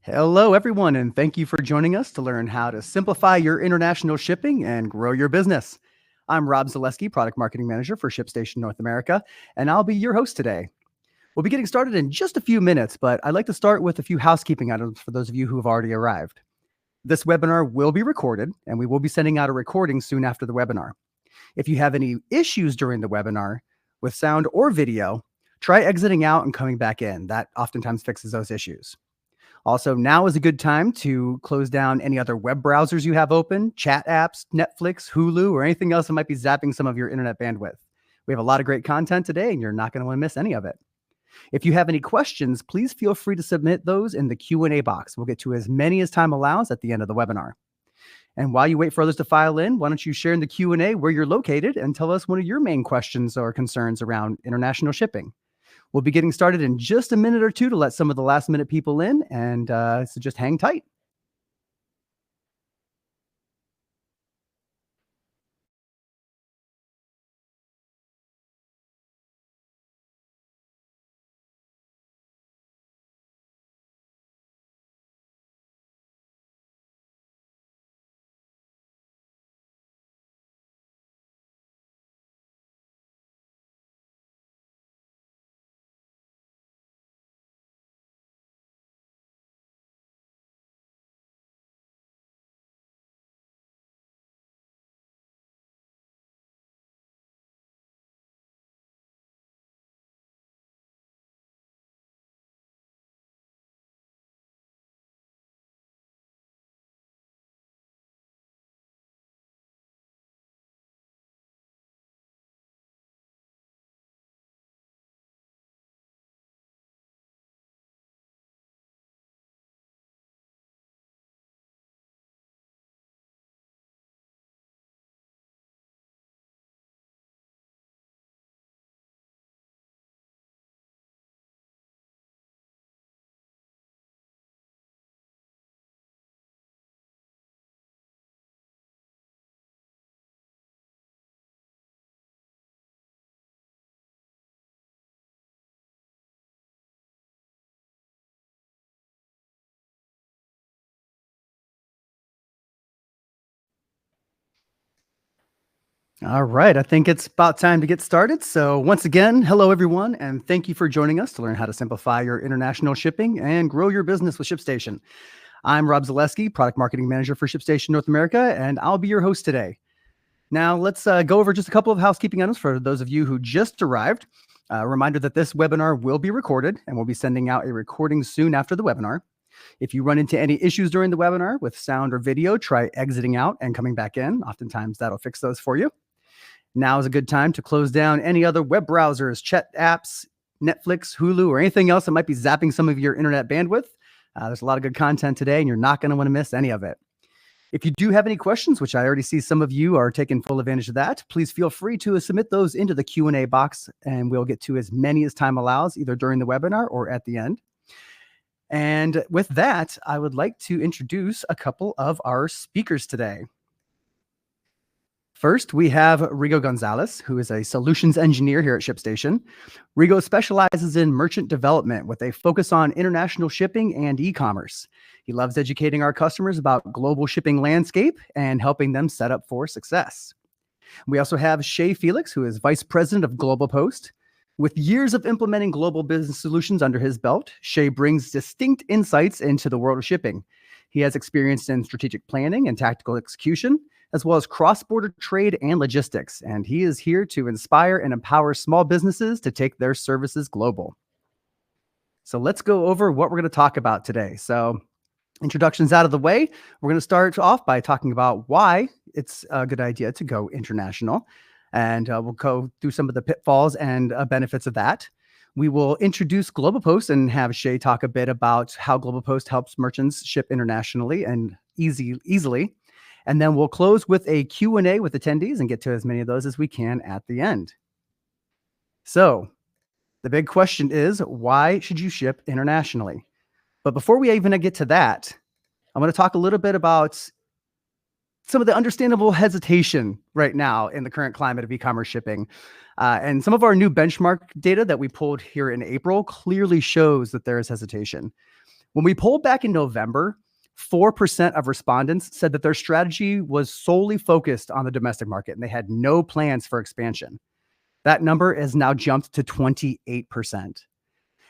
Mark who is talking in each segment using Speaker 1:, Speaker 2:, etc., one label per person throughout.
Speaker 1: Hello, everyone, and thank you for joining us to learn how to simplify your international shipping and grow your business. I'm Rob Zaleski, Product Marketing Manager for ShipStation North America, and I'll be your host today. We'll be getting started in just a few minutes, but I'd like to start with a few housekeeping items for those of you who have already arrived. This webinar will be recorded, and we will be sending out a recording soon after the webinar. If you have any issues during the webinar with sound or video, try exiting out and coming back in. That oftentimes fixes those issues. Also, now is a good time to close down any other web browsers you have open, chat apps, Netflix, Hulu, or anything else that might be zapping some of your internet bandwidth. We have a lot of great content today, and you're not going to want to miss any of it. If you have any questions, please feel free to submit those in the Q&A box. We'll get to as many as time allows at the end of the webinar. And while you wait for others to file in, why don't you share in the Q&A where you're located and tell us one of your main questions or concerns around international shipping. We'll be getting started in just a minute or two to let some of the last minute people in, and so just hang tight. All right, I think it's about time to get started. So once again, hello everyone, and thank you for joining us to learn how to simplify your international shipping and grow your business with ShipStation. I'm Rob Zaleski, Product Marketing Manager for ShipStation North America, and I'll be your host today. Now let's go over just a couple of housekeeping items for those of you who just arrived. A reminder that this webinar will be recorded, and we'll be sending out a recording soon after the webinar. If you run into any issues during the webinar with sound or video, try exiting out and coming back in. Oftentimes that'll fix those for you. Now is a good time to close down any other web browsers, chat apps, Netflix, Hulu, or anything else that might be zapping some of your internet bandwidth. There's a lot of good content today, and you're not going to want to miss any of it. If you do have any questions, which I already see some of you are taking full advantage of that, please feel free to submit those into the Q&A box, and we'll get to as many as time allows, either during the webinar or at the end. And with that, I would like to introduce a couple of our speakers today. First, we have Rigo Gonzalez, who is a solutions engineer here at ShipStation. Rigo specializes in merchant development with a focus on international shipping and e-commerce. He loves educating our customers about global shipping landscape and helping them set up for success. We also have Shay Felix, who is Vice President of GlobalPost. With years of implementing global business solutions under his belt, Shay brings distinct insights into the world of shipping. He has experience in strategic planning and tactical execution, as well as cross-border trade and logistics. And he is here to inspire and empower small businesses to take their services global. So let's go over what we're going to talk about today. So introductions out of the way, we're going to start off by talking about why it's a good idea to go international. And we'll go through some of the pitfalls and benefits of that. We will introduce GlobalPost and have Shay talk a bit about how GlobalPost helps merchants ship internationally and easily. And then we'll close with a Q&A with attendees and get to as many of those as we can at the end. So the big question is, why should you ship internationally? But before we even get to that, I'm going to talk a little bit about some of the understandable hesitation right now in the current climate of e-commerce shipping. And some of our new benchmark data that we pulled here in April clearly shows that there is hesitation. When we polled back in November, 4% of respondents said that their strategy was solely focused on the domestic market and they had no plans for expansion. That number has now jumped to 28%.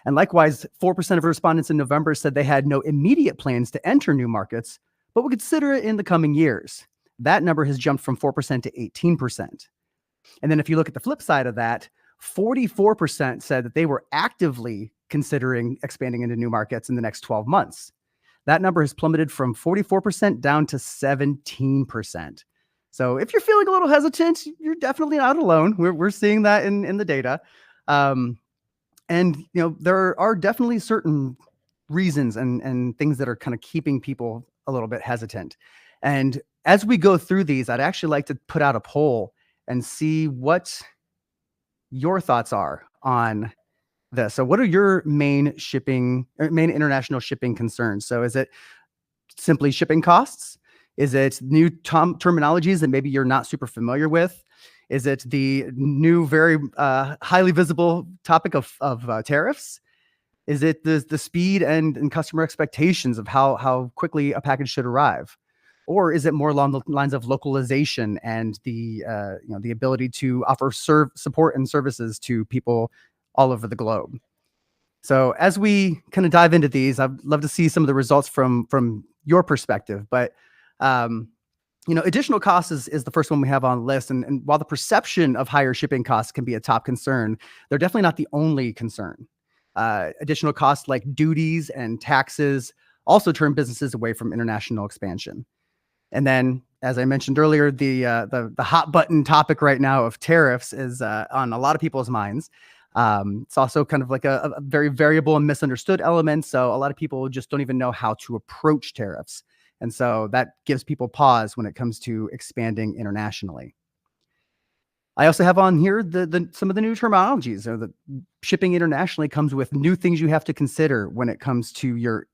Speaker 1: And likewise, 4% of respondents in November said they had no immediate plans to enter new markets, but would consider it in the coming years. That number has jumped from 4% to 18%. And then if you look at the flip side of that, 44% said that they were actively considering expanding into new markets in the next 12 months. That number has plummeted from 44% down to 17%. So if you're feeling a little hesitant, you're definitely not alone. We're seeing that in the data. And there are definitely certain reasons and things that are kind of keeping people a little bit hesitant. And as we go through these, I'd actually like to put out a poll and see what your thoughts are on this. So what are your main international shipping concerns? So is it simply shipping costs? Is it new terminologies that maybe you're not super familiar with? Is it the new, very highly visible topic of tariffs? Is it the speed and customer expectations of how quickly a package should arrive? Or is it more along the lines of localization and the ability to offer support and services to people all over the globe? So as we kind of dive into these, I'd love to see some of the results from your perspective. But additional costs is the first one we have on the list. And while the perception of higher shipping costs can be a top concern, they're definitely not the only concern. Additional costs like duties and taxes also turn businesses away from international expansion. And then, as I mentioned earlier, the hot button topic right now of tariffs is on a lot of people's minds. It's also kind of like a very variable and misunderstood element. So a lot of people just don't even know how to approach tariffs. And so that gives people pause when it comes to expanding internationally. I also have on here some of the new terminologies. So the shipping internationally comes with new things you have to consider when it comes to your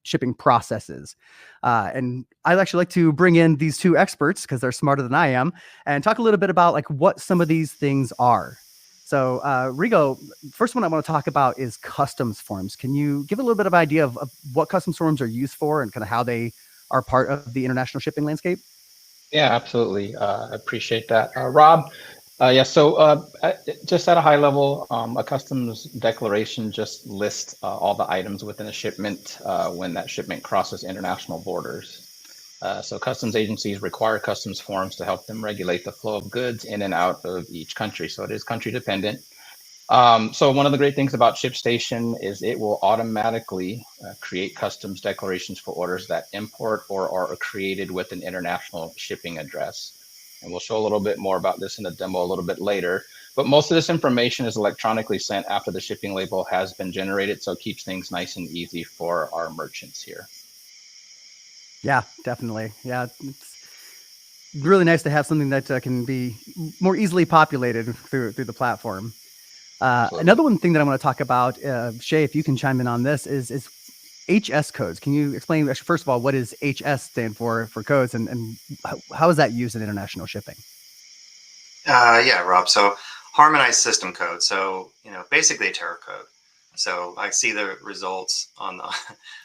Speaker 1: shipping processes. And I'd actually like to bring in these two experts because they're smarter than I am and talk a little bit about like what some of these things are. So Rigo, first one I want to talk about is customs forms. Can you give a little bit of idea of what customs forms are used for and kind of how they are part of the international shipping landscape?
Speaker 2: Yeah, absolutely. I appreciate that. Rob, just at a high level, a customs declaration just lists all the items within a shipment when that shipment crosses international borders. So customs agencies require customs forms to help them regulate the flow of goods in and out of each country. So it is country dependent. So one of the great things about ShipStation is it will automatically create customs declarations for orders that import or are created with an international shipping address. And we'll show a little bit more about this in the demo a little bit later. But most of this information is electronically sent after the shipping label has been generated, so it keeps things nice and easy for our merchants here.
Speaker 1: Yeah, definitely. Yeah, it's really nice to have something that can be more easily populated through the platform. Another one thing that I want to talk about, Shay, if you can chime in on this, is HS codes. Can you explain, first of all, what does HS stand for codes, and how is that used in international shipping?
Speaker 3: Yeah, Rob. So harmonized system code. So, basically a tariff code. So I see the results on the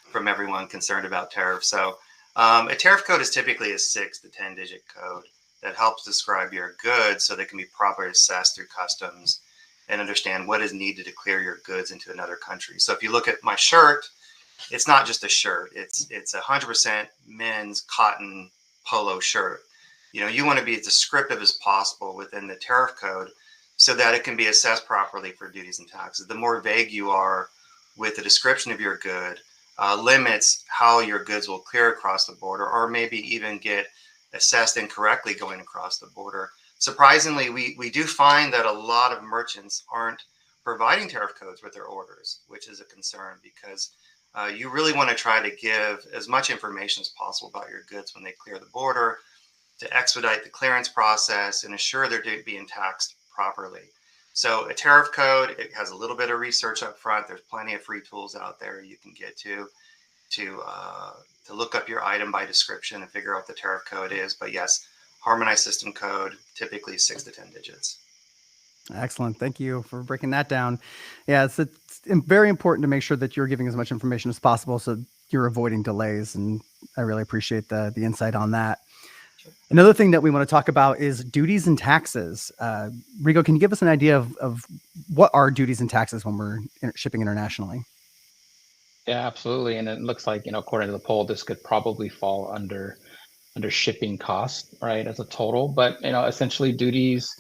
Speaker 3: from everyone concerned about tariffs. So a tariff code is typically a 6 to 10 digit code that helps describe your goods so they can be properly assessed through customs and understand what is needed to clear your goods into another country. So if you look at my shirt, it's not just a shirt. It's 100% men's cotton polo shirt. You want to be as descriptive as possible within the tariff code so that it can be assessed properly for duties and taxes. The more vague you are with the description of your good, limits how your goods will clear across the border or maybe even get assessed incorrectly going across the border. Surprisingly, we do find that a lot of merchants aren't providing tariff codes with their orders, which is a concern because you really want to try to give as much information as possible about your goods when they clear the border to expedite the clearance process and ensure they're being taxed properly. So a tariff code, it has a little bit of research up front. There's plenty of free tools out there you can get to look up your item by description and figure out what the tariff code is. But yes, harmonized system code, typically 6 to 10 digits.
Speaker 1: Excellent. Thank you for breaking that down. Yeah, it's very important to make sure that you're giving as much information as possible so you're avoiding delays. And I really appreciate the insight on that. Another thing that we want to talk about is duties and taxes. Rigo, can you give us an idea of what are duties and taxes when we're shipping internationally?
Speaker 2: Yeah, absolutely. And it looks like, according to the poll, this could probably fall under shipping cost, right, as a total. But essentially duties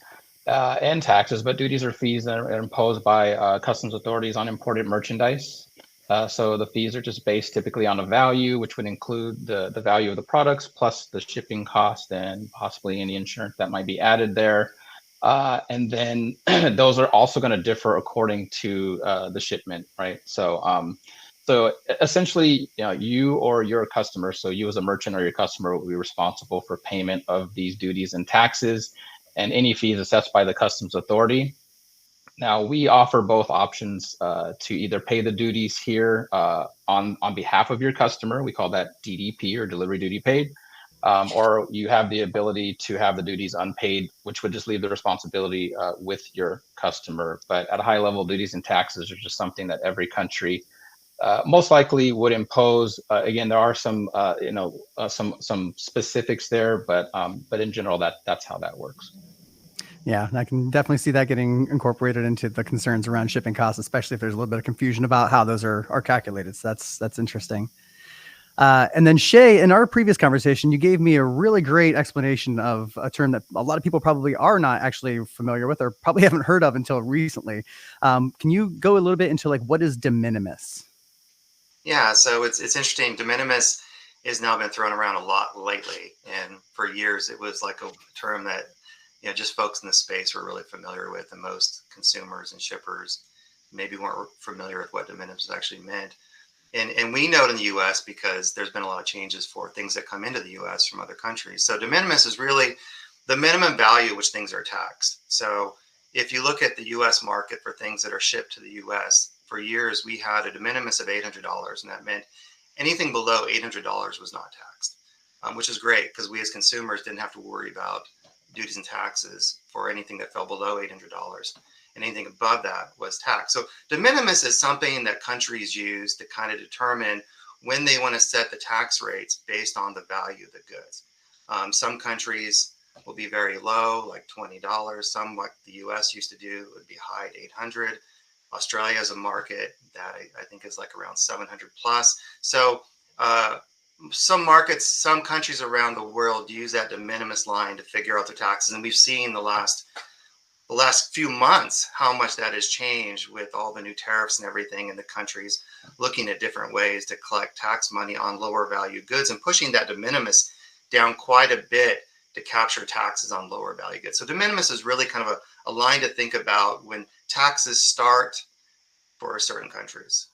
Speaker 2: and taxes, but duties are fees that are imposed by customs authorities on imported merchandise. So the fees are just based typically on a value, which would include the value of the products plus the shipping cost and possibly any insurance that might be added there. And then those are also going to differ according to the shipment, right? So essentially, you or your customer, so you as a merchant or your customer will be responsible for payment of these duties and taxes and any fees assessed by the customs authority. Now, we offer both options to either pay the duties here on behalf of your customer. We call that DDP, or delivery duty paid. Or you have the ability to have the duties unpaid, which would just leave the responsibility with your customer. But at a high level, duties and taxes are just something that every country most likely would impose. Again, there are some some specifics there, but in general, that's how that works.
Speaker 1: Yeah, I can definitely see that getting incorporated into the concerns around shipping costs, especially if there's a little bit of confusion about how those are calculated. So that's interesting. And then Shay, in our previous conversation, you gave me a really great explanation of a term that a lot of people probably are not actually familiar with or probably haven't heard of until recently. Can you go a little bit into like what is de minimis?
Speaker 3: Yeah, so it's interesting. De minimis has now been thrown around a lot lately, and for years it was like a term that just folks in the space were really familiar with, and most consumers and shippers maybe weren't familiar with what de minimis actually meant. And we know it in the U.S. because there's been a lot of changes for things that come into the U.S. from other countries. So de minimis is really the minimum value which things are taxed. So if you look at the U.S. market for things that are shipped to the U.S., for years we had a de minimis of $800, and that meant anything below $800 was not taxed, which is great because we as consumers didn't have to worry about duties and taxes for anything that fell below $800. And anything above that was taxed. So de minimis is something that countries use to kind of determine when they want to set the tax rates based on the value of the goods. Some countries will be very low, like $20. Some, like the U.S. used to do, would be high at 800. Australia is a market that I think is like around 700 plus. So some markets, some countries around the world use that de minimis line to figure out their taxes. And we've seen the last few months how much that has changed with all the new tariffs and everything, and the countries looking at different ways to collect tax money on lower value goods and pushing that de minimis down quite a bit to capture taxes on lower value goods. So de minimis is really kind of a line to think about when taxes start for certain countries.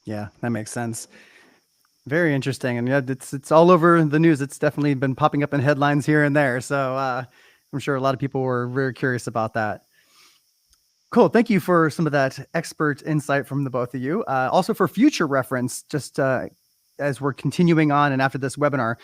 Speaker 1: Yeah, that makes sense. Very interesting. And yeah, it's all over the news. It's definitely been popping up in headlines here and there. So I'm sure a lot of people were very curious about that. Cool. Thank you for some of that expert insight from the both of you. Also for future reference, just as we're continuing on and after this webinar,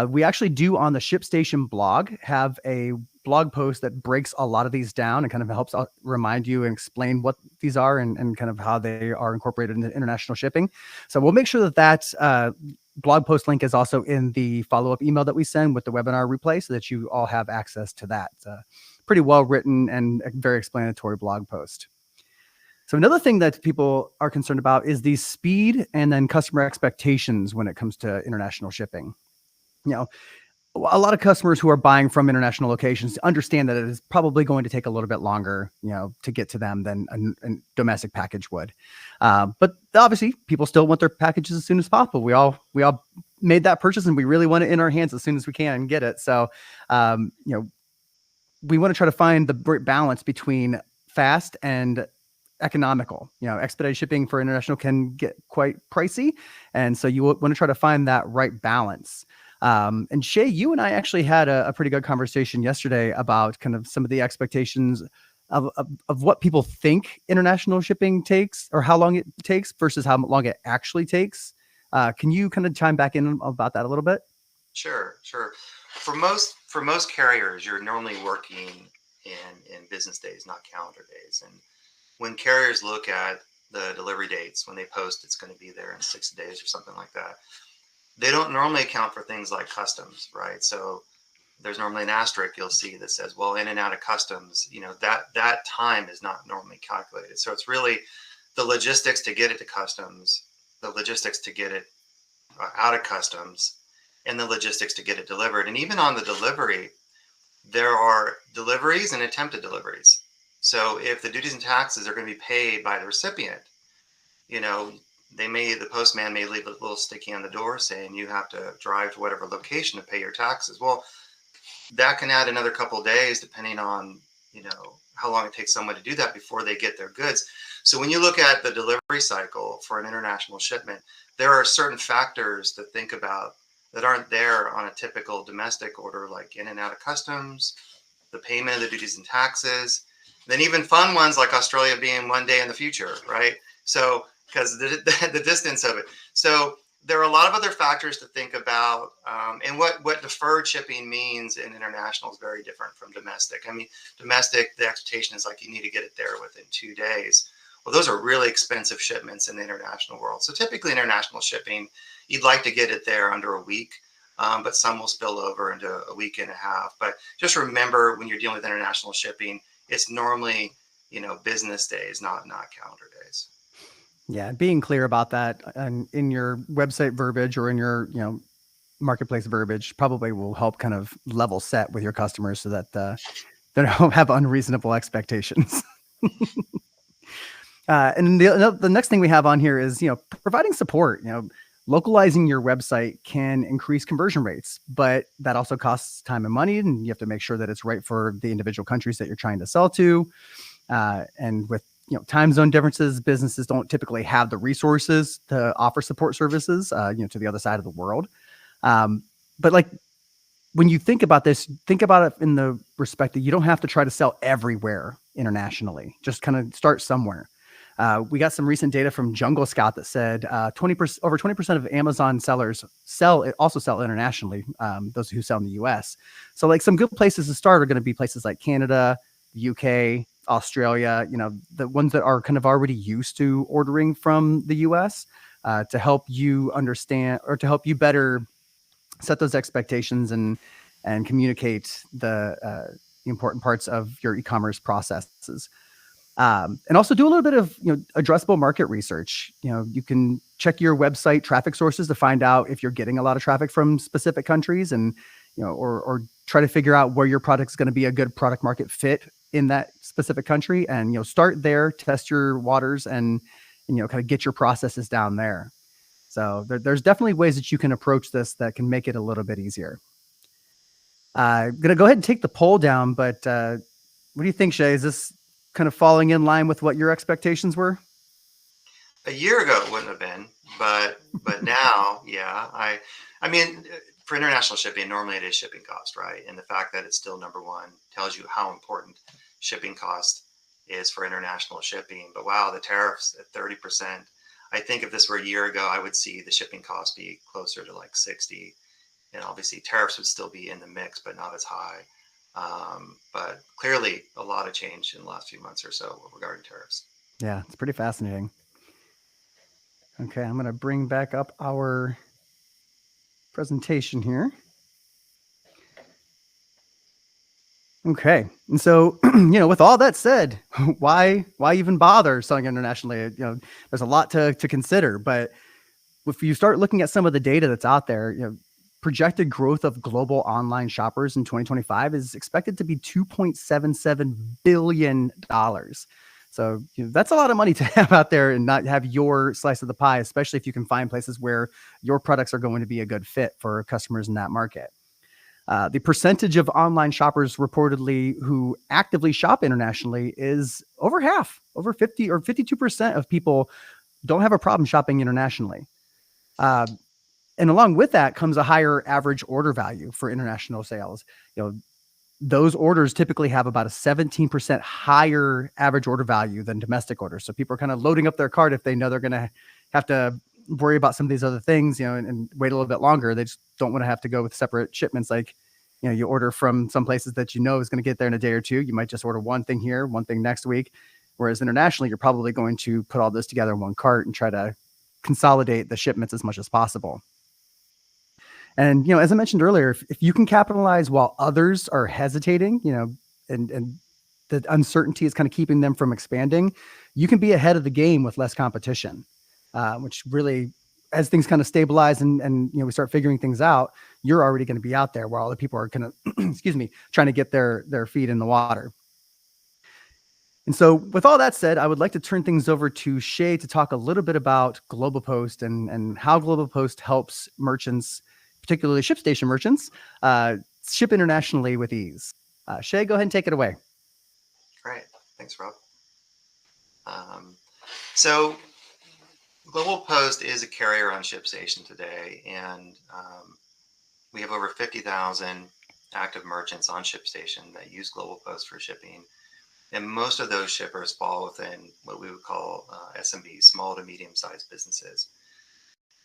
Speaker 1: we actually do on the ShipStation blog have a blog post that breaks a lot of these down and kind of helps remind you and explain what these are and kind of how they are incorporated into international shipping. So we'll make sure that blog post link is also in the follow-up email that we send with the webinar replay so that you all have access to that. It's a pretty well written and a very explanatory blog post. So another thing that people are concerned about is the speed and then customer expectations when it comes to international shipping. A lot of customers who are buying from international locations understand that it is probably going to take a little bit longer, to get to them than a domestic package would. But obviously, people still want their packages as soon as possible. We all made that purchase, and we really want it in our hands as soon as we can and get it. So, we want to try to find the right balance between fast and economical. Expedited shipping for international can get quite pricey, and so you want to try to find that right balance. And Shay, you and I actually had a pretty good conversation yesterday about kind of some of the expectations of what people think international shipping takes or how long it takes versus how long it actually takes. Can you kind of chime back in about that a little bit?
Speaker 3: Sure. For most carriers, you're normally working in business days, not calendar days. And when carriers look at the delivery dates, when they post it's going to be there in 6 days or something like that, they don't normally account for things like customs, right? So there's normally an asterisk you'll see that says, well, in and out of customs, that time is not normally calculated. So it's really the logistics to get it to customs, the logistics to get it out of customs, and the logistics to get it delivered. And even on the delivery, there are deliveries and attempted deliveries. So if the duties and taxes are going to be paid by the recipient, the postman may leave a little sticky on the door saying you have to drive to whatever location to pay your taxes. Well, that can add another couple of days depending on, how long it takes someone to do that before they get their goods. So when you look at the delivery cycle for an international shipment, there are certain factors to think about that aren't there on a typical domestic order, like in and out of customs, the payment of the duties and taxes, then even fun ones like Australia being one day in the future, right? So because the distance of it. So there are a lot of other factors to think about. And what deferred shipping means in international is very different from domestic. I mean, domestic, the expectation is like you need to get it there within 2 days. Well, those are really expensive shipments in the international world. So typically international shipping, you'd like to get it there under a week, but some will spill over into a week and a half. But just remember when you're dealing with international shipping, it's normally, business days, not calendar days.
Speaker 1: Yeah, being clear about that and in your website verbiage or in your, marketplace verbiage probably will help kind of level set with your customers so that they don't have unreasonable expectations. And the next thing we have on here is, providing support. Localizing your website can increase conversion rates, but that also costs time and money, and you have to make sure that it's right for the individual countries that you're trying to sell to. And with time zone differences, businesses don't typically have the resources to offer support services, to the other side of the world. But like when you think about this, think about it in the respect that you don't have to try to sell everywhere internationally. Just kind of start somewhere. We got some recent data from Jungle Scout that said over 20% of Amazon sellers also sell internationally, those who sell in the US. So like some good places to start are going to be places like Canada, UK, Australia, the ones that are kind of already used to ordering from the US, to help you understand or to help you better set those expectations and communicate the important parts of your e-commerce processes. And also do a little bit of addressable market research. You can check your website traffic sources to find out if you're getting a lot of traffic from specific countries, and or try to figure out where your product is going to be a good product market fit in that specific country, and start there, test your waters, and kind of get your processes down there. So there's definitely ways that you can approach this that can make it a little bit easier. I'm gonna go ahead and take the poll down, but what do you think, Shay? Is this kind of falling in line with what your expectations were?
Speaker 3: A year ago it wouldn't have been, but now, yeah. I mean, for international shipping, normally it is shipping cost, right? And the fact that it's still number one tells you how important shipping cost is for international shipping. But wow, the tariffs at 30%. I think if this were a year ago, I would see the shipping cost be closer to like 60. And obviously tariffs would still be in the mix, but not as high. But clearly a lot of change in the last few months or so regarding tariffs.
Speaker 1: Yeah, it's pretty fascinating. Okay, I'm going to bring back up our presentation here. Okay, and so with all that said, why even bother selling internationally? There's a lot to consider, but if you start looking at some of the data that's out there, projected growth of global online shoppers in 2025 is expected to be $2.77 billion. So that's a lot of money to have out there and not have your slice of the pie, especially if you can find places where your products are going to be a good fit for customers in that market. The percentage of online shoppers reportedly who actively shop internationally is over half, over 50 or 52% of people don't have a problem shopping internationally. And along with that comes a higher average order value for international sales. Those orders typically have about a 17% higher average order value than domestic orders. So people are kind of loading up their cart if they know they're going to have to worry about some of these other things, and wait a little bit longer. They just don't want to have to go with separate shipments like You order from some places that is going to get there in a day or two. You might just order one thing here, one thing next week. Whereas internationally, you're probably going to put all this together in one cart and try to consolidate the shipments as much as possible. And, as I mentioned earlier, if you can capitalize while others are hesitating, and the uncertainty is kind of keeping them from expanding, you can be ahead of the game with less competition, which really, as things kind of stabilize and we start figuring things out, you're already going to be out there while other people are kind of, trying to get their feet in the water. And so with all that said, I would like to turn things over to Shay to talk a little bit about GlobalPost and how GlobalPost helps merchants, particularly ShipStation merchants, ship internationally with ease. Shay, go ahead and take it away.
Speaker 3: Great. Thanks, Rob. So GlobalPost is a carrier on ShipStation today, and we have over 50,000 active merchants on ShipStation that use GlobalPost for shipping. And most of those shippers fall within what we would call SMBs, small to medium-sized businesses.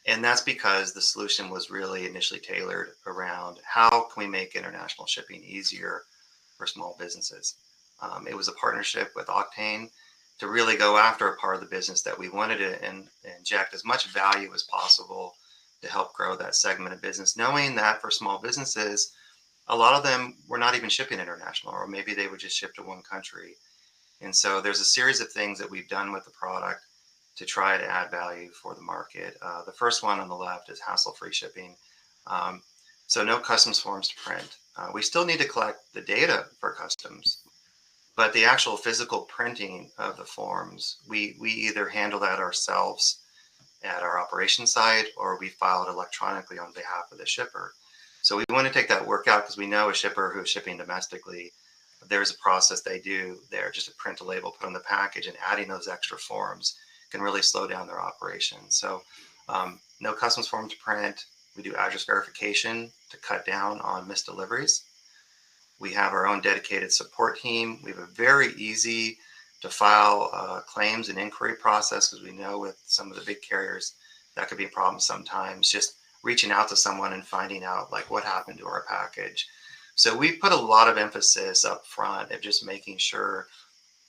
Speaker 3: And that's because the solution was really initially tailored around how can we make international shipping easier for small businesses. It was a partnership with Octane to really go after a part of the business that we wanted to inject as much value as possible to help grow that segment of business, knowing that for small businesses, a lot of them were not even shipping international, or maybe they would just ship to one country. And so there's a series of things that we've done with the product to try to add value for the market. The first one on the left is hassle-free shipping. So no customs forms to print. We still need to collect the data for customs, but the actual physical printing of the forms, we either handle that ourselves at our operations site, or we file it electronically on behalf of the shipper. So we want to take that work out, because we know a shipper who's shipping domestically, there's a process they do there just to print a label, put on the package, and adding those extra forms can really slow down their operation. So no customs form to print. We do address verification to cut down on missed deliveries. We have our own dedicated support team. We have a very easy to file claims and inquiry process, because we know with some of the big carriers that could be a problem sometimes, just reaching out to someone and finding out like what happened to our package. So we put a lot of emphasis up front of just making sure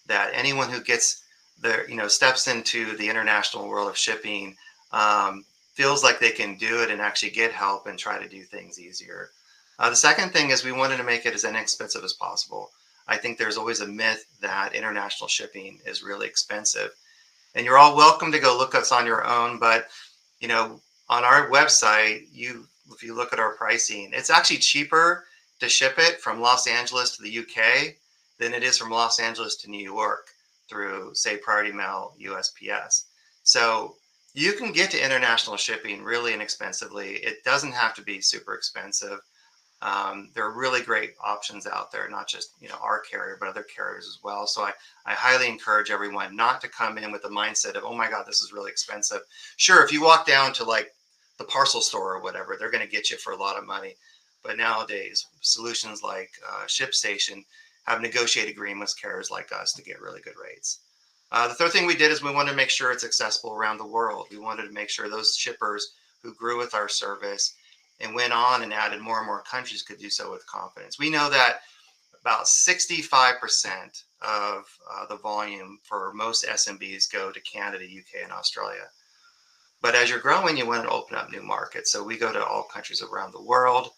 Speaker 3: that anyone who gets their, steps into the international world of shipping feels like they can do it and actually get help and try to do things easier. The second thing is we wanted to make it as inexpensive as possible. I think there's always a myth that international shipping is really expensive, and you're all welcome to go look us on your own. But, on our website, if you look at our pricing, it's actually cheaper to ship it from Los Angeles to the UK than it is from Los Angeles to New York through, say, Priority Mail, USPS. So you can get to international shipping really inexpensively. It doesn't have to be super expensive. There are really great options out there, not just our carrier, but other carriers as well. So I highly encourage everyone not to come in with the mindset of, oh my God, this is really expensive. Sure, if you walk down to like the parcel store or whatever, they're going to get you for a lot of money. But nowadays, solutions like ShipStation have negotiated agreements with carriers like us to get really good rates. The third thing we did is we wanted to make sure it's accessible around the world. We wanted to make sure those shippers who grew with our service and went on and added more and more countries could do so with confidence. We know that about 65% of the volume for most SMBs go to Canada, UK, and Australia. But as you're growing, you want to open up new markets. So we go to all countries around the world.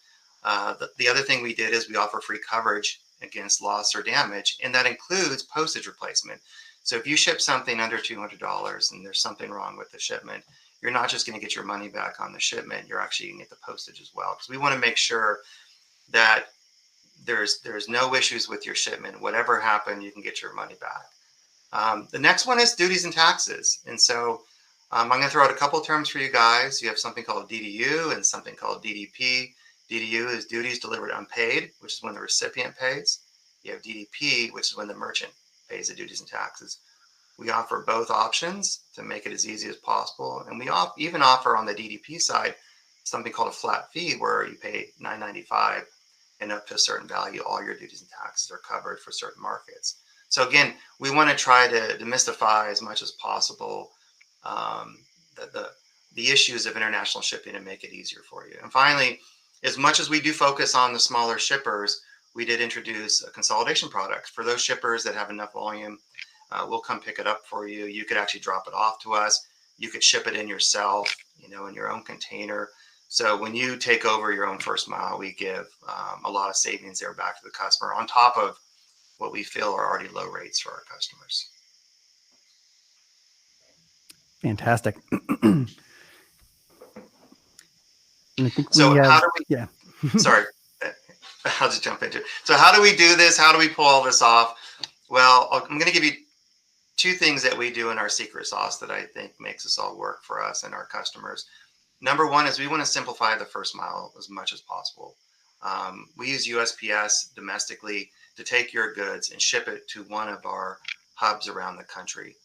Speaker 3: The other thing we did is we offer free coverage against loss or damage, and that includes postage replacement. So if you ship something under $200 and there's something wrong with the shipment, you're not just going to get your money back on the shipment, you're actually going to get the postage as well. Because we want to make sure that there's no issues with your shipment. Whatever happened, you can get your money back. The next one is duties and taxes. And so I'm going to throw out a couple of terms for you guys. You have something called DDU and something called DDP. DDU is duties delivered unpaid, which is when the recipient pays. You have DDP, which is when the merchant pays the duties and taxes. We offer both options to make it as easy as possible. And we even offer on the DDP side something called a flat fee, where you pay $9.95 and up to a certain value, all your duties and taxes are covered for certain markets. So again, we want to try to demystify as much as possible the issues of international shipping and make it easier for you. And finally, as much as we do focus on the smaller shippers, we did introduce a consolidation product for those shippers that have enough volume. We'll come pick it up for you. You could actually drop it off to us. You could ship it in yourself, in your own container. So when you take over your own first mile, we give a lot of savings there back to the customer on top of what we feel are already low rates for our customers.
Speaker 1: Fantastic. And I think
Speaker 3: so how do we,
Speaker 1: yeah.
Speaker 3: Sorry, I'll just jump into it. So how do we do this? How do we pull all this off? Well, I'm going to give you two things that we do in our secret sauce that I think makes this all work for us and our customers. Number one is we want to simplify the first mile as much as possible. We use USPS domestically to take your goods and ship it to one of our hubs around the country.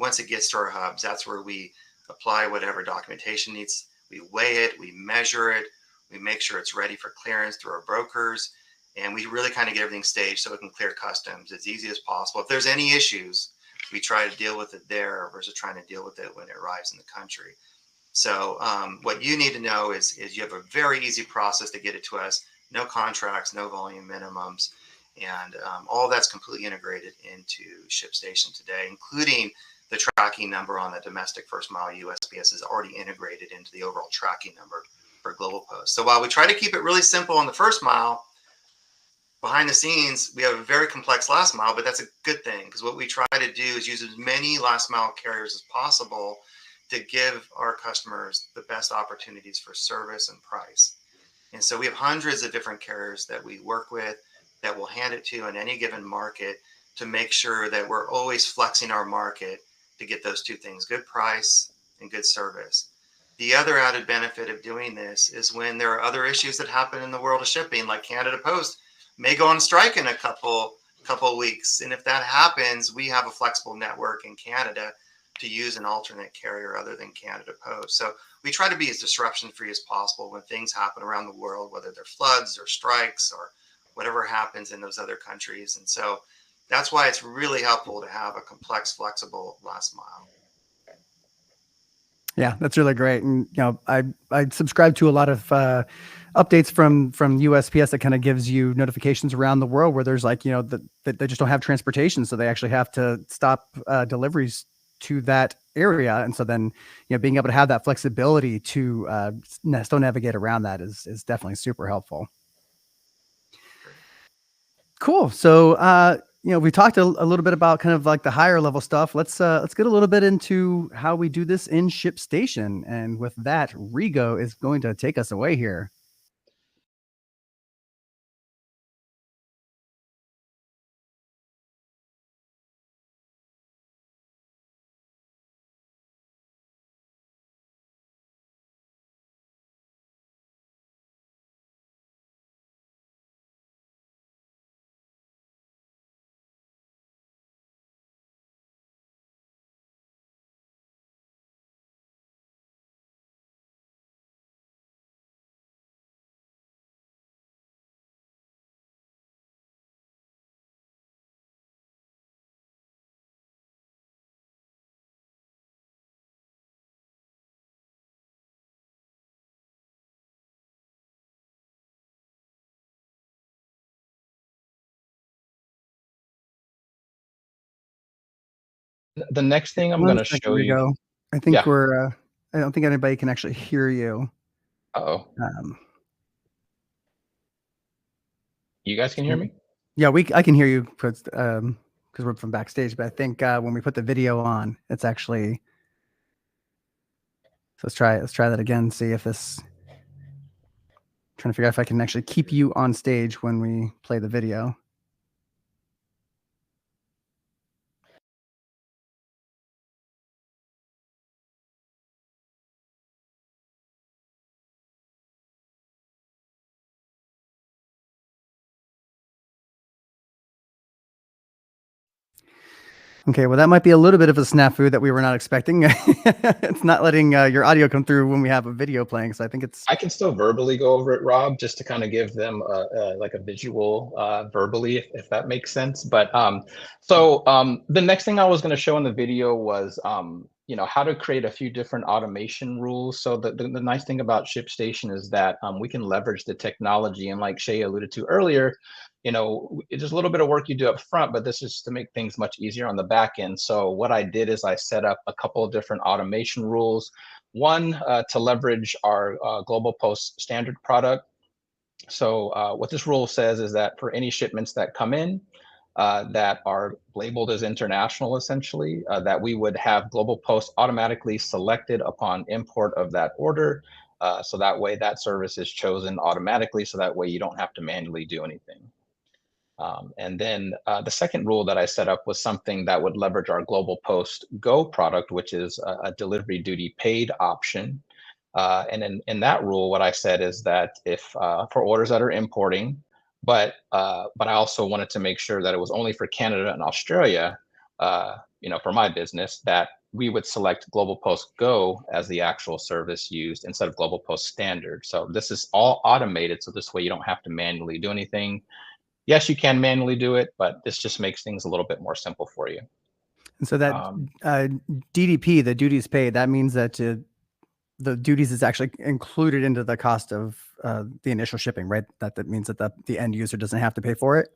Speaker 3: Once it gets to our hubs, that's where we apply whatever documentation needs. We weigh it, we measure it, we make sure it's ready for clearance through our brokers, and we really kind of get everything staged so it can clear customs as easy as possible. If there's any issues, we try to deal with it there versus trying to deal with it when it arrives in the country. So what you need to know is you have a very easy process to get it to us. No contracts, no volume minimums, and all that's completely integrated into ShipStation today, including the tracking number on the domestic first mile. USPS is already integrated into the overall tracking number for GlobalPost. So while we try to keep it really simple on the first mile, behind the scenes, we have a very complex last mile, but that's a good thing because what we try to do is use as many last mile carriers as possible to give our customers the best opportunities for service and price. And so we have hundreds of different carriers that we work with that will hand it to in any given market to make sure that we're always flexing our market to get those two things, good price and good service. The other added benefit of doing this is when there are other issues that happen in the world of shipping, like Canada Post may go on strike in a couple weeks. And if that happens, we have a flexible network in Canada to use an alternate carrier other than Canada Post. So we try to be as disruption-free as possible when things happen around the world, whether they're floods or strikes or whatever happens in those other countries. And so that's why it's really helpful to have a complex, flexible last mile.
Speaker 1: Yeah, that's really great. And I subscribe to a lot of updates from USPS that kind of gives you notifications around the world where there's like that they just don't have transportation, so they actually have to stop deliveries to that area. And so then being able to have that flexibility to still navigate around that is definitely super helpful. Cool. So we talked a little bit about kind of like the higher level stuff. Let's get a little bit into how we do this in ShipStation. And with that, Rigo is going to take us away here.
Speaker 2: The next thing I'm going to show you.
Speaker 1: I think I don't think anybody can actually hear you.
Speaker 2: Uh-oh. You guys can hear me?
Speaker 1: Yeah, I can hear you because we're from backstage. But I think when we put the video on, it's actually. So let's try that again. See if this. Trying to figure out if I can actually keep you on stage when we play the video. Okay, well, that might be a little bit of a snafu that we were not expecting. It's not letting your audio come through when we have a video playing. So I think
Speaker 2: I can still verbally go over it, Rob, just to kind of give them like a visual verbally, if that makes sense. But the next thing I was going to show in the video was how to create a few different automation rules. So the nice thing about ShipStation is that we can leverage the technology. And like Shay alluded to earlier, it's just a little bit of work you do up front, but this is to make things much easier on the back end. So what I did is I set up a couple of different automation rules. One, to leverage our GlobalPost standard product. So what this rule says is that for any shipments that come in that are labeled as international, essentially, that we would have GlobalPost automatically selected upon import of that order. So that way that service is chosen automatically. So that way you don't have to manually do anything. And then the second rule that I set up was something that would leverage our GlobalPost Go product, which is a delivery duty paid option. And in that rule, what I said is that if for orders that are importing, but I also wanted to make sure that it was only for Canada and Australia, for my business, that we would select GlobalPost Go as the actual service used instead of GlobalPost Standard. So this is all automated. So this way you don't have to manually do anything. Yes, you can manually do it, but this just makes things a little bit more simple for you.
Speaker 1: And so that DDP, the duties paid, that means that the duties is actually included into the cost of the initial shipping, right? That means that the end user doesn't have to pay for it.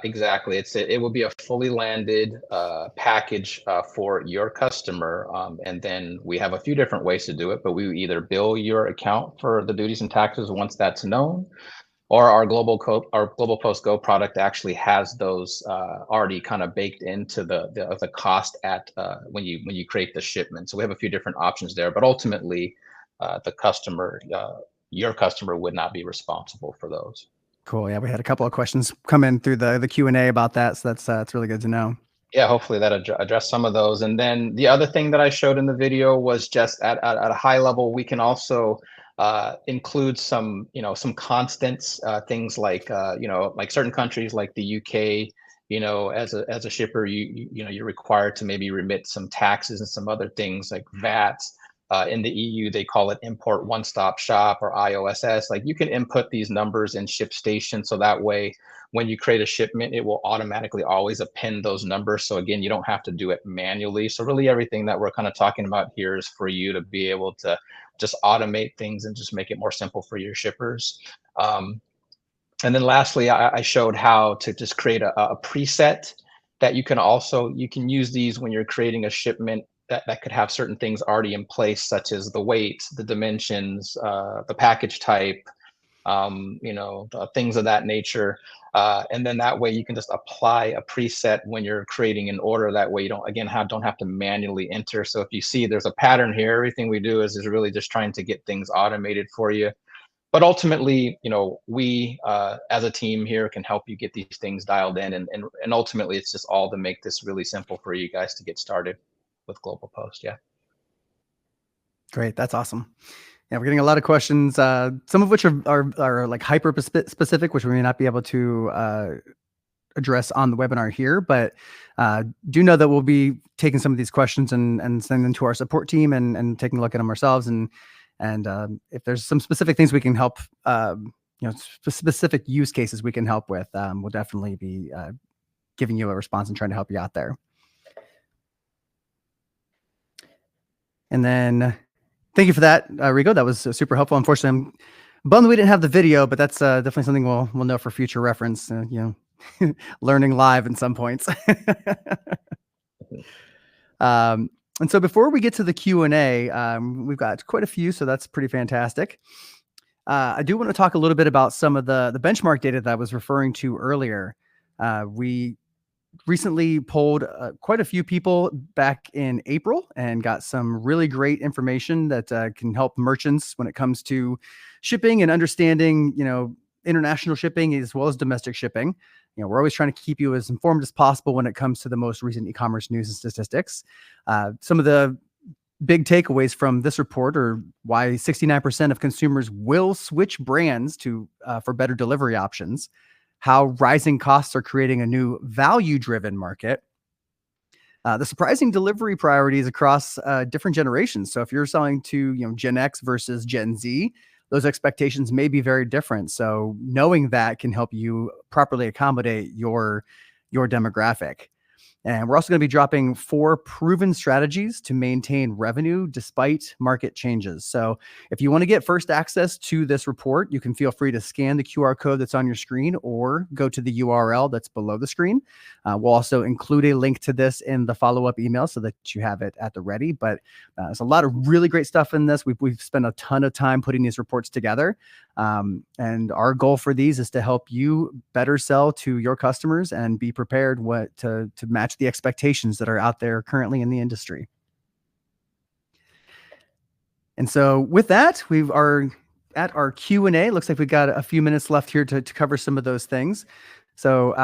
Speaker 2: Exactly. It will be a fully landed package for your customer. And then we have a few different ways to do it, but we either bill your account for the duties and taxes once that's known, or our GlobalPost Go product actually has those already kind of baked into the cost at when you create the shipment. So we have a few different options there, but ultimately the customer, your customer, would not be responsible for those.
Speaker 1: Cool. Yeah, we had a couple of questions come in through the Q&A about that, so that's really good to know.
Speaker 2: Yeah, hopefully that addressed some of those. And then the other thing that I showed in the video was just at a high level, we can also include some constants, things like like certain countries like the UK, as a shipper, you're required to maybe remit some taxes and some other things like VAT. In the EU, they call it import one-stop shop, or IOSS. Like, you can input these numbers in ShipStation, so that way when you create a shipment, it will automatically always append those numbers. So again, you don't have to do it manually. So really everything that we're kind of talking about here is for you to be able to just automate things and just make it more simple for your shippers. And then lastly, I showed how to just create a preset that you can use these when you're creating a shipment that could have certain things already in place, such as the weight, the dimensions, the package type, things of that nature. And then that way you can just apply a preset when you're creating an order. That way you don't have to manually enter. So if you see there's a pattern here, everything we do is really just trying to get things automated for you. But ultimately, we as a team here can help you get these things dialed in. And ultimately, it's just all to make this really simple for you guys to get started with GlobalPost. Yeah.
Speaker 1: Great. That's awesome. Yeah, we're getting a lot of questions, some of which are like hyper specific, which we may not be able to address on the webinar here, but do know that we'll be taking some of these questions and sending them to our support team and taking a look at them ourselves. And if there's some specific things we can help, specific use cases we can help with, we'll definitely be giving you a response and trying to help you out there. And then thank you for that, Rico. That was super helpful. Unfortunately, I'm bummed we didn't have the video, but that's definitely something we'll know for future reference. Learning live in some points. And so before we get to the Q&A, we've got quite a few, so that's pretty fantastic. I do want to talk a little bit about some of the benchmark data that I was referring to earlier. We recently polled quite a few people back in April and got some really great information that can help merchants when it comes to shipping and understanding, international shipping as well as domestic shipping. We're always trying to keep you as informed as possible when it comes to the most recent e-commerce news and statistics. Some of the big takeaways from this report are why 69% of consumers will switch brands for better delivery options, how rising costs are creating a new value-driven market, the surprising delivery priorities across different generations. So if you're selling to Gen X versus Gen Z, those expectations may be very different. So knowing that can help you properly accommodate your demographic. And we're also going to be dropping 4 proven strategies to maintain revenue despite market changes. So if you want to get first access to this report, you can feel free to scan the QR code that's on your screen or go to the URL that's below the screen. We'll also include a link to this in the follow-up email so that you have it at the ready. But there's a lot of really great stuff in this. We've spent a ton of time putting these reports together. And our goal for these is to help you better sell to your customers and be prepared to match the expectations that are out there currently in the industry. And so with that, we are at our Q&A. Looks like we've got a few minutes left here to cover some of those things. So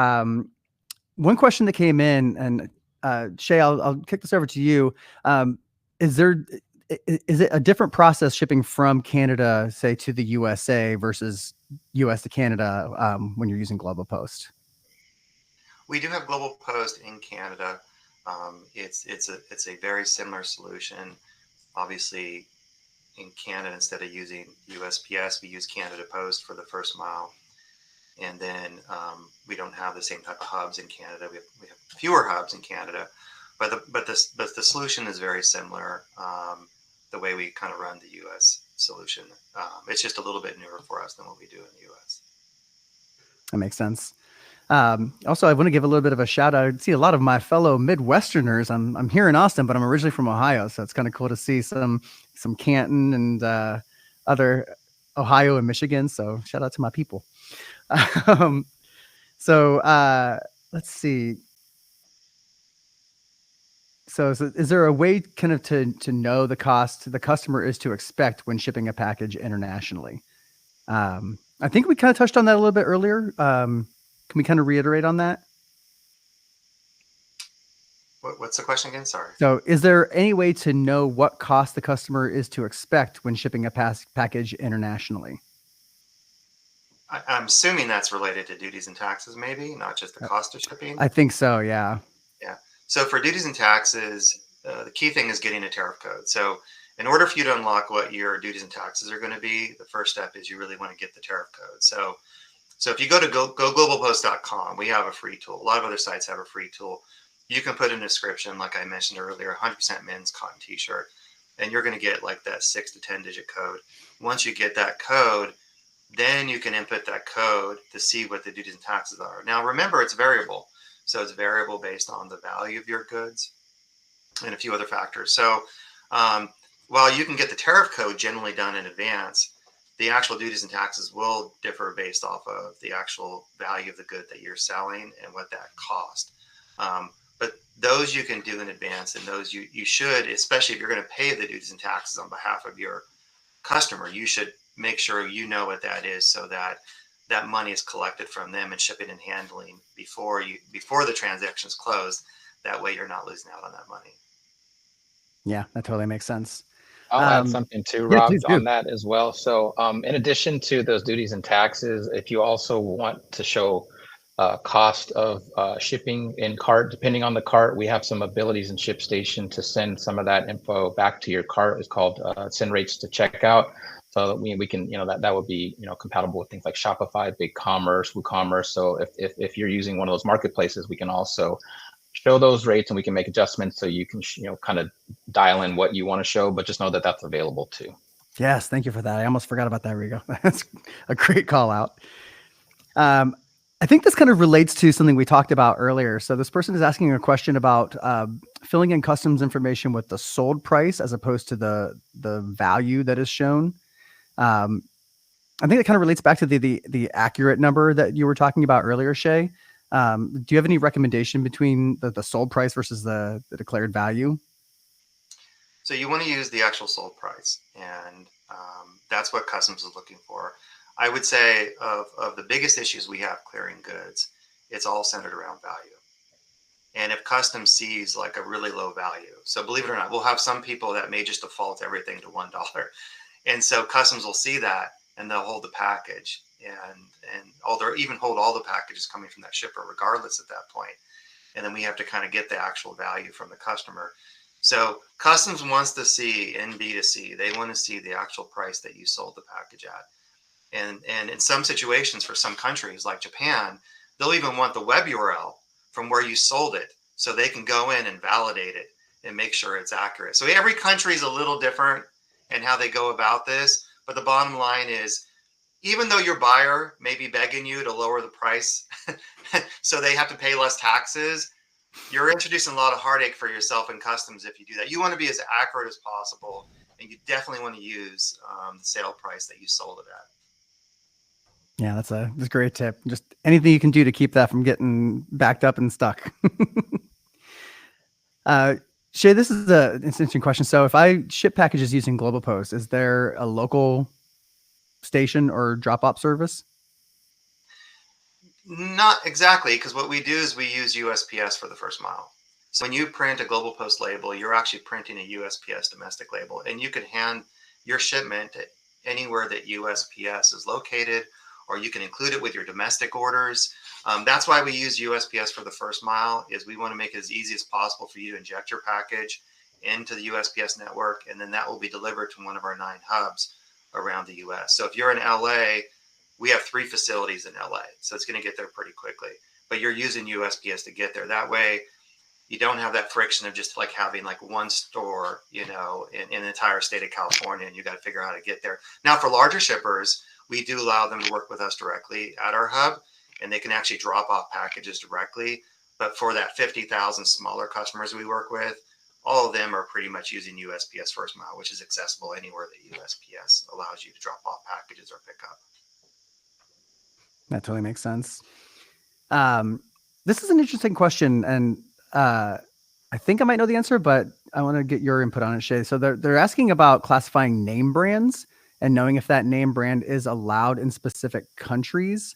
Speaker 1: one question that came in, and Shay, I'll kick this over to you. Is it a different process shipping from Canada, say, to the USA versus US to Canada when you're using GlobalPost?
Speaker 3: We do have GlobalPost in Canada. It's a very similar solution. Obviously, in Canada, instead of using USPS, we use Canada Post for the first mile. And then we don't have the same type of hubs in Canada. We have fewer hubs in Canada, but the solution is very similar. The way we kind of run the US solution, it's just a little bit newer for us than what we do in the US.
Speaker 1: That makes sense. Also, I want to give a little bit of a shout out. I see a lot of my fellow Midwesterners. I'm here in Austin, but I'm originally from Ohio, so it's kind of cool to see some Canton and other Ohio and Michigan. So shout out to my people. Let's see. So is there a way kind of to know the cost the customer is to expect when shipping a package internationally? I think we kind of touched on that a little bit earlier. Can we kind of reiterate on that?
Speaker 3: What's the question again? Sorry.
Speaker 1: So is there any way to know what cost the customer is to expect when shipping a package internationally?
Speaker 3: I'm assuming that's related to duties and taxes, maybe, not just the cost of shipping.
Speaker 1: I think so, yeah.
Speaker 3: Yeah. So for duties and taxes, the key thing is getting a tariff code. So in order for you to unlock what your duties and taxes are going to be, the first step is you really want to get the tariff code. So if you go to GoGlobalPost.com, we have a free tool. A lot of other sites have a free tool. You can put in a description, like I mentioned earlier, 100% men's cotton t-shirt, and you're going to get like that 6 to 10 digit code. Once you get that code, then you can input that code to see what the duties and taxes are. Now, remember, it's variable. So it's variable based on the value of your goods and a few other factors. So while you can get the tariff code generally done in advance, the actual duties and taxes will differ based off of the actual value of the good that you're selling and what that cost. But those you can do in advance, and those you should, especially if you're going to pay the duties and taxes on behalf of your customer, you should make sure you know what that is so that that money is collected from them and shipping and handling before the transaction is closed. That way you're not losing out on that money.
Speaker 1: Yeah, that totally makes sense.
Speaker 2: I'll add something too, Rob, on that as well. So in addition to those duties and taxes, if you also want to show cost of shipping in cart, depending on the cart, we have some abilities in ShipStation to send some of that info back to your cart. It's called send rates to checkout. So that we can, that would be, compatible with things like Shopify, BigCommerce, WooCommerce. So if you're using one of those marketplaces, we can also show those rates and we can make adjustments so you can, kind of dial in what you want to show, but just know that that's available too.
Speaker 1: Yes. Thank you for that. I almost forgot about that, Rigo. That's a great call out. I think this kind of relates to something we talked about earlier. So this person is asking a question about filling in customs information with the sold price as opposed to the value that is shown. I think it kind of relates back to the accurate number that you were talking about earlier, Shay. Do you have any recommendation between the sold price versus the declared value?
Speaker 3: So you want to use the actual sold price, and that's what customs is looking for. I would say of the biggest issues we have clearing goods, it's all centered around value. And if customs sees like a really low value, so believe it or not, we'll have some people that may just default everything to $1. And so customs will see that and they'll hold the package and they'll even hold all the packages coming from that shipper regardless at that point. And then we have to kind of get the actual value from the customer. So customs wants to see in B2C, they want to see the actual price that you sold the package at. And in some situations for some countries like Japan, they'll even want the web URL from where you sold it so they can go in and validate it and make sure it's accurate. So every country is a little different in how they go about this. But the bottom line is, even though your buyer may be begging you to lower the price so they have to pay less taxes, you're introducing a lot of heartache for yourself and customs if you do that. You want to be as accurate as possible, and you definitely want to use the sale price that you sold it at.
Speaker 1: Yeah, that's a great tip. Just anything you can do to keep that from getting backed up and stuck. Shay, this is an interesting question. So if I ship packages using GlobalPost, is there a local station or drop-off service?
Speaker 3: Not exactly, because what we do is we use USPS for the first mile. So when you print a GlobalPost label, you're actually printing a USPS domestic label, and you can hand your shipment to anywhere that USPS is located, or you can include it with your domestic orders. That's why we use USPS for the first mile, is we want to make it as easy as possible for you to inject your package into the USPS network, and then that will be delivered to one of our 9 hubs around the US. So if you're in LA, we have 3 facilities in LA, so it's going to get there pretty quickly. But you're using USPS to get there. That way, you don't have that friction of just like having like one store, in the entire state of California, and you got to figure out how to get there. Now, for larger shippers, we do allow them to work with us directly at our hub, and they can actually drop off packages directly. But for that 50,000 smaller customers we work with, all of them are pretty much using USPS First Mile, which is accessible anywhere that USPS allows you to drop off packages or pick up.
Speaker 1: That totally makes sense. This is an interesting question, and I think I might know the answer, but I want to get your input on it, Shay. So they're asking about classifying name brands and knowing if that name brand is allowed in specific countries.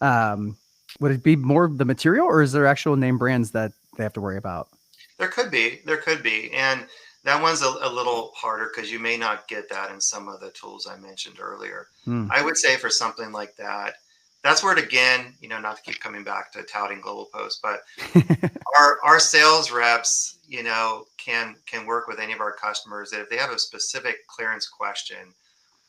Speaker 1: Would it be more the material, or is there actual name brands that they have to worry about?
Speaker 3: There could be, and that one's a little harder because you may not get that in some of the tools I mentioned earlier. I would say for something like that, that's where it, again, not to keep coming back to touting GlobalPost, but our sales reps, can work with any of our customers that if they have a specific clearance question,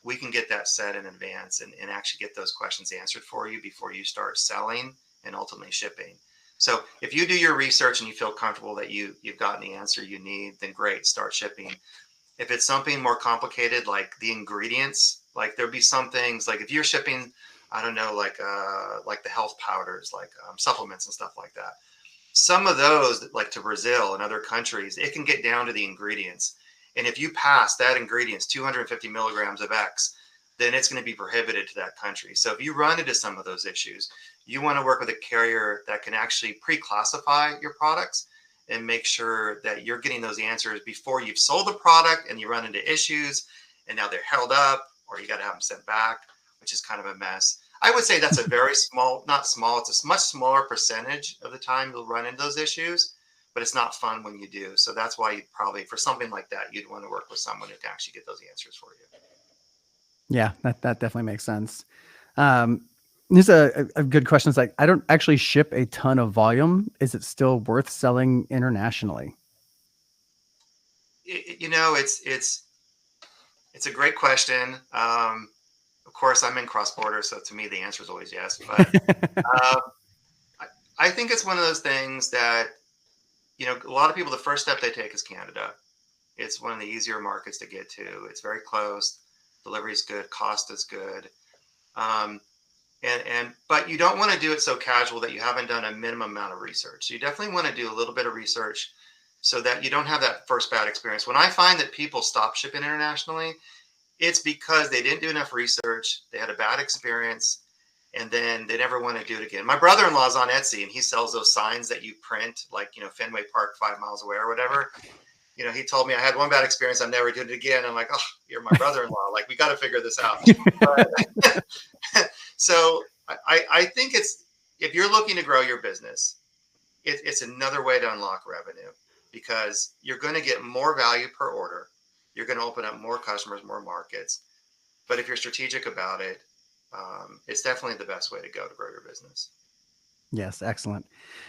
Speaker 3: we can get that set in advance and actually get those questions answered for you before you start selling and ultimately shipping. So if you do your research and you feel comfortable that you've gotten the answer you need, then great, start shipping. If it's something more complicated, like the ingredients, like there'll be some things, like if you're shipping, I don't know, like the health powders, like supplements and stuff like that. Some of those, like to Brazil and other countries, it can get down to the ingredients. And if you pass that ingredients, 250 milligrams of X, then it's going to be prohibited to that country. So if you run into some of those issues, you want to work with a carrier that can actually pre-classify your products and make sure that you're getting those answers before you've sold the product and you run into issues and now they're held up or you got to have them sent back, which is kind of a mess. I would say that's a very small, not small, it's a much smaller percentage of the time you'll run into those issues, but it's not fun when you do. So that's why you'd probably, for something like that, you'd want to work with someone who can actually get those answers for you.
Speaker 1: Yeah, that definitely makes sense. There's a good question. It's like, I don't actually ship a ton of volume. Is it still worth selling internationally?
Speaker 3: It's a great question. Of course, I'm in cross-border, so to me, the answer is always yes. But I think it's one of those things that, a lot of people, the first step they take is Canada. It's one of the easier markets to get to. It's very close. Delivery is good. Cost is good. But you don't want to do it so casual that you haven't done a minimum amount of research. So you definitely want to do a little bit of research so that you don't have that first bad experience. When I find that people stop shipping internationally, it's because they didn't do enough research. They had a bad experience, and then they never want to do it again. My brother-in-law is on Etsy, and he sells those signs that you print, like, Fenway Park 5 miles away or whatever. He told me I had one bad experience. I'm never doing it again. I'm like, oh, you're my brother-in-law. Like, we got to figure this out. So I think if you're looking to grow your business, it's another way to unlock revenue because you're going to get more value per order. You're going to open up more customers, more markets. But if you're strategic about it, it's definitely the best way to go to grow your business.
Speaker 1: Yes, excellent.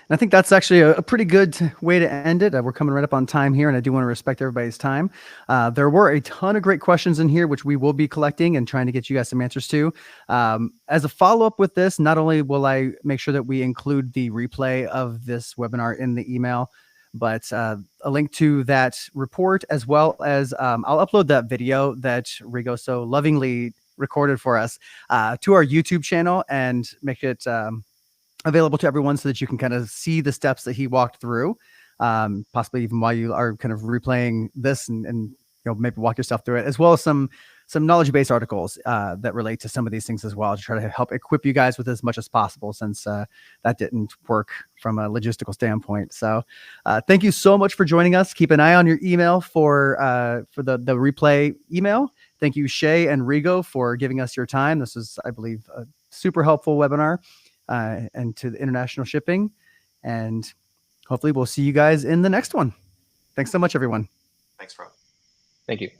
Speaker 1: And I think that's actually a pretty good way to end it. We're coming right up on time here, and I do want to respect everybody's time. There were a ton of great questions in here, which we will be collecting and trying to get you guys some answers to. As a follow-up with this, not only will I make sure that we include the replay of this webinar in the email, but a link to that report, as well as I'll upload that video that Rigo so lovingly recorded for us to our YouTube channel and make it available to everyone so that you can kind of see the steps that he walked through, possibly even while you are kind of replaying this and maybe walk yourself through it, as well as some knowledge-based articles that relate to some of these things as well, to try to help equip you guys with as much as possible, since that didn't work from a logistical standpoint. So thank you so much for joining us. Keep an eye on your email for the replay email. Thank you, Shay and Rigo, for giving us your time. This is, I believe, a super helpful webinar. And to the international shipping. And hopefully we'll see you guys in the next one. Thanks so much, everyone.
Speaker 3: Thanks, Rob.
Speaker 2: Thank you.